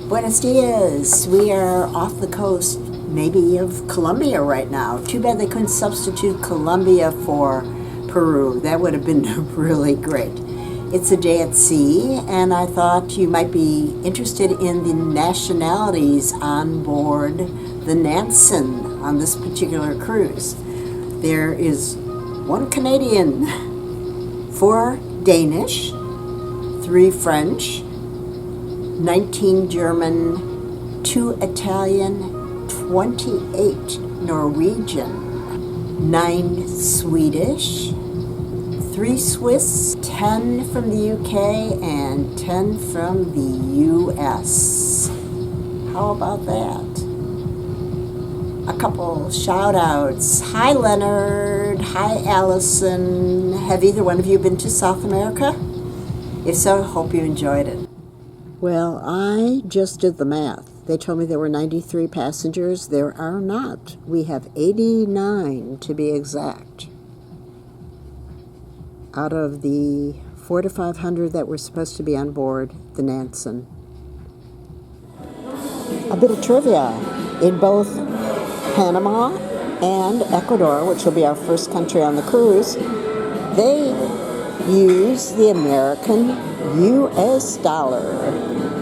Buenos dias. We are off the coast, maybe of Colombia right now. Too bad they couldn't substitute Colombia for Peru. That would have been really great. It's a day at sea, and I thought you might be interested in the nationalities on board the Nansen on this particular cruise. There is 1 Canadian, 4 Danish, 3 French, 19 German, 2 Italian, 28 Norwegian, 9 Swedish, 3 Swiss, 10 from the UK, and 10 from the US. How about that? A couple shout outs. Hi Leonard, hi Allison. Have either one of you been to South America? If so, hope you enjoyed it. Well, I just did the math. They told me there were 93 passengers. There are not. We have 89 to be exact. Out of the 400 to 500 that were supposed to be on board the Nansen. A bit of trivia. In both Panama and Ecuador, which will be our first country on the cruise, they use the American US dollar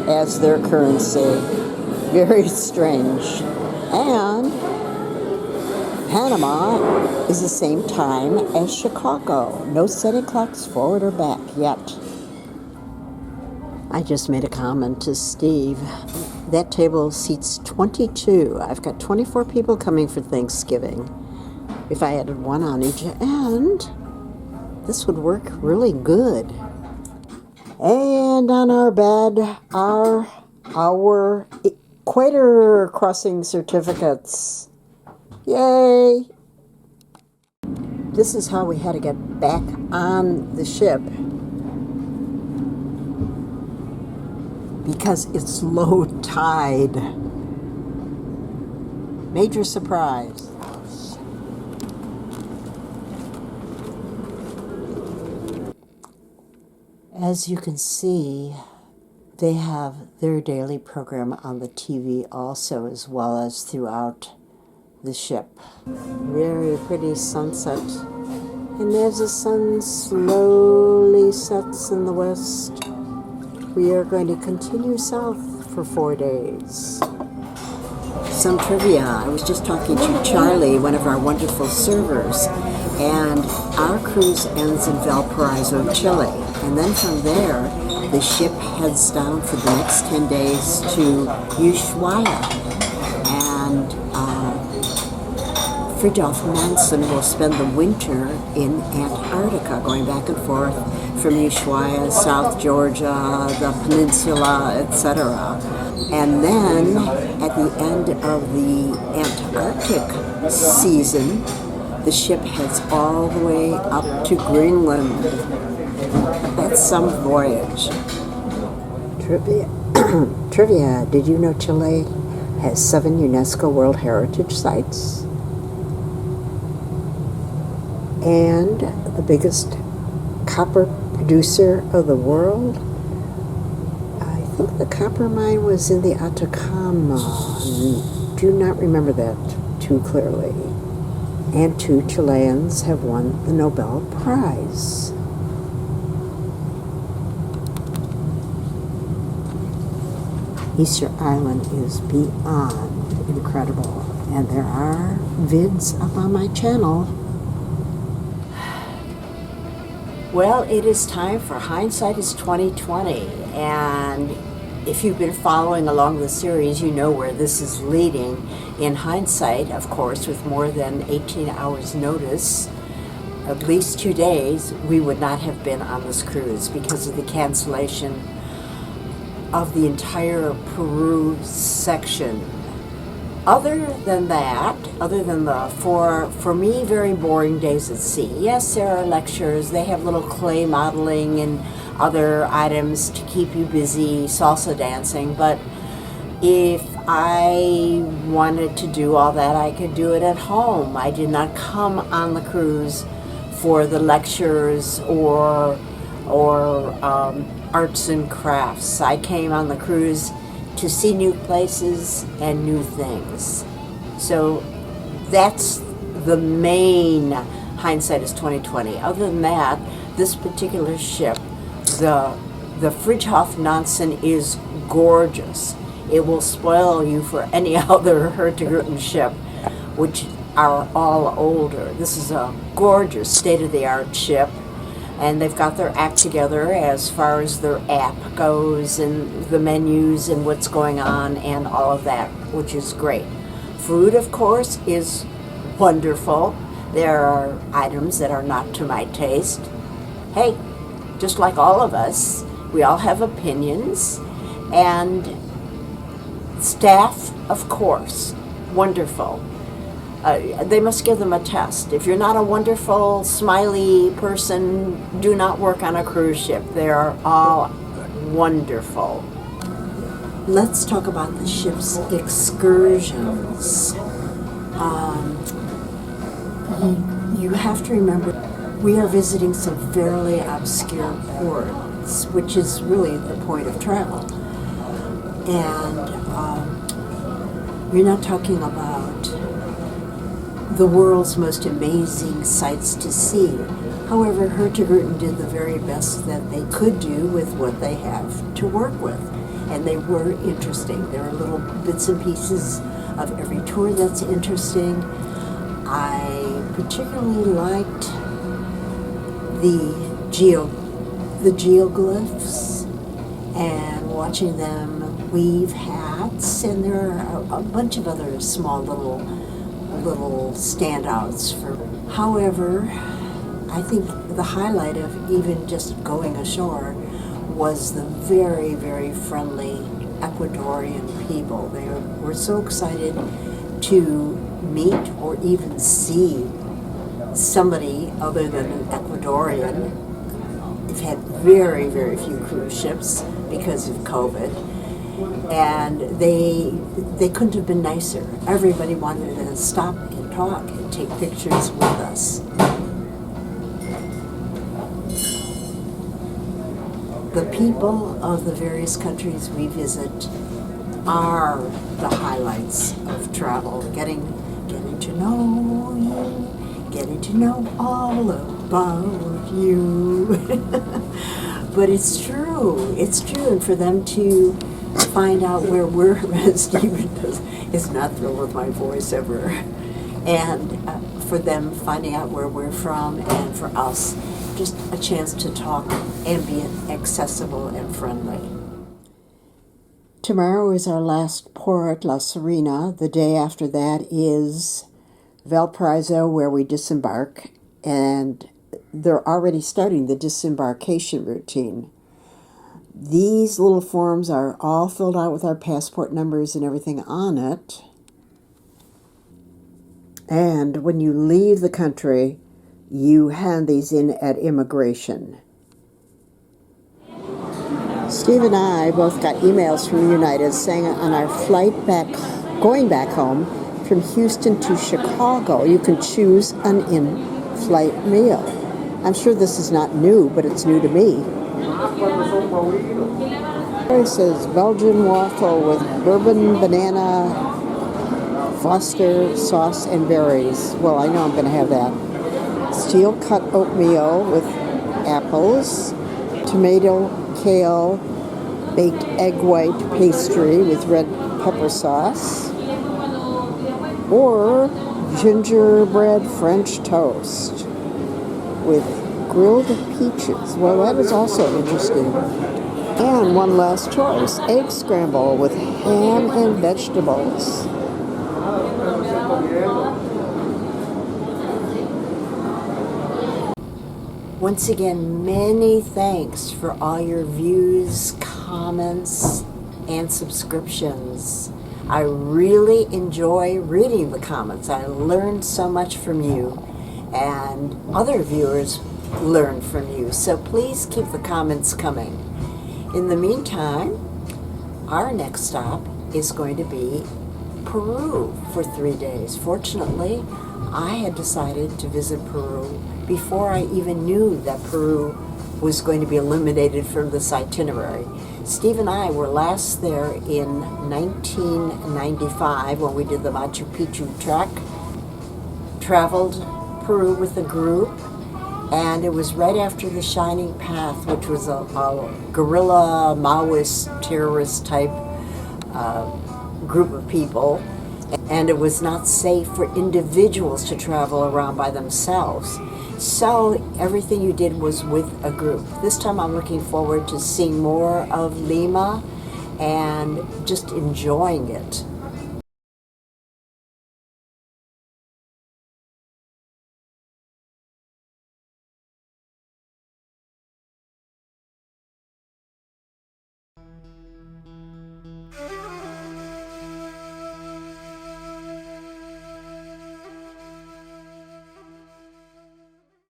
as their currency. Very strange. And Panama is the same time as Chicago. No setting clocks forward or back yet. I just made a comment to Steve. That table seats 22. I've got 24 people coming for Thanksgiving. If I added 1 on each end, this would work really good. And on our bed are our equator crossing certificates. Yay! This is how we had to get back on the ship, because it's low tide. Major surprise. As you can see, they have their daily program on the TV also, as well as throughout the ship. Very pretty sunset. And as the sun slowly sets in the west, we are going to continue south for 4 days. Some trivia. I was just talking to Charlie, one of our wonderful servers, and our cruise ends in Valparaiso, Chile. And then from there, the ship heads down for the next 10 days to Ushuaia. And Fridtjof Nansen will spend the winter in Antarctica, going back and forth from Ushuaia, South Georgia, the peninsula, etc. And then, at the end of the Antarctic season, the ship heads all the way up to Greenland. That's some voyage. Trivia. Did you know Chile has 7 UNESCO World Heritage Sites? And the biggest copper producer of the world? I think the copper mine was in the Atacama. Do not remember that too clearly. And 2 Chileans have won the Nobel Prize. Easter Island is beyond incredible, and there are vids up on my channel. Well, it is time for Hindsight is 2020, and if you've been following along the series, you know where this is leading. In hindsight, of course, with more than 18 hours notice, at least 2 days, we would not have been on this cruise because of the cancellation of the entire Peru section. Other than that, other than the for me, very boring days at sea, yes, there are lectures, they have little clay modeling and other items to keep you busy, salsa dancing, but if I wanted to do all that, I could do it at home. I did not come on the cruise for the lectures or arts and crafts. I came on the cruise to see new places and new things. So that's the main hindsight is 2020. Other than that, this particular ship, the Fridtjof Nansen, is gorgeous. It will spoil you for any other Hurtigruten ship, which are all older. This is a gorgeous state-of-the-art ship, and they've got their act together as far as their app goes and the menus and what's going on and all of that, which is great. Food, of course, is wonderful. There are items that are not to my taste. Hey, just like all of us, we all have opinions. And staff, of course, wonderful. They must give them a test. If you're not a wonderful, smiley person, do not work on a cruise ship. They are all wonderful. Let's talk about the ship's excursions. You have to remember, we are visiting some fairly obscure ports, which is really the point of travel. And you're not talking about the world's most amazing sights to see. However, Hurtigruten did the very best that they could do with what they have to work with. And they were interesting. There are little bits and pieces of every tour that's interesting. I particularly liked the geoglyphs and watching them weave hats, and there are a bunch of other small little standouts. However, I think the highlight of even just going ashore was the very, very friendly Ecuadorian people. They were so excited to meet or even see somebody other than an Ecuadorian. They've had very, very few cruise ships because of COVID. And they couldn't have been nicer. Everybody wanted to stop and talk and take pictures with us. The people of the various countries we visit are the highlights of travel. Getting to know you, getting to know all about you. But it's true, and for them to find out where we're, Stephen is not thrilled with my voice ever, and for them finding out where we're from, and for us, just a chance to talk and be accessible and friendly. Tomorrow is our last port, La Serena. The day after that is Valparaiso, where we disembark, and they're already starting the disembarkation routine. These little forms are all filled out with our passport numbers and everything on it. And when you leave the country, you hand these in at immigration. Steve and I both got emails from United saying on our flight going back home from Houston to Chicago, you can choose an in-flight meal. I'm sure this is not new, but it's new to me. It says Belgian waffle with bourbon, banana, Foster sauce, and berries. Well, I know I'm going to have that. Steel cut oatmeal with apples, tomato, kale, baked egg white pastry with red pepper sauce, or gingerbread French toast with grilled peaches. Well, that is also interesting. And one last choice, egg scramble with ham and vegetables. Once again, many thanks for all your views, comments, and subscriptions. I really enjoy reading the comments. I learned so much from you, and other viewers learn from you. So please keep the comments coming. In the meantime, our next stop is going to be Peru for 3 days. Fortunately, I had decided to visit Peru before I even knew that Peru was going to be eliminated from this itinerary. Steve and I were last there in 1995 when we did the Machu Picchu trek. Traveled Peru with a group, and it was right after the Shining Path, which was a guerrilla Maoist terrorist type group of people, and it was not safe for individuals to travel around by themselves. So everything you did was with a group. This time I'm looking forward to seeing more of Lima and just enjoying it.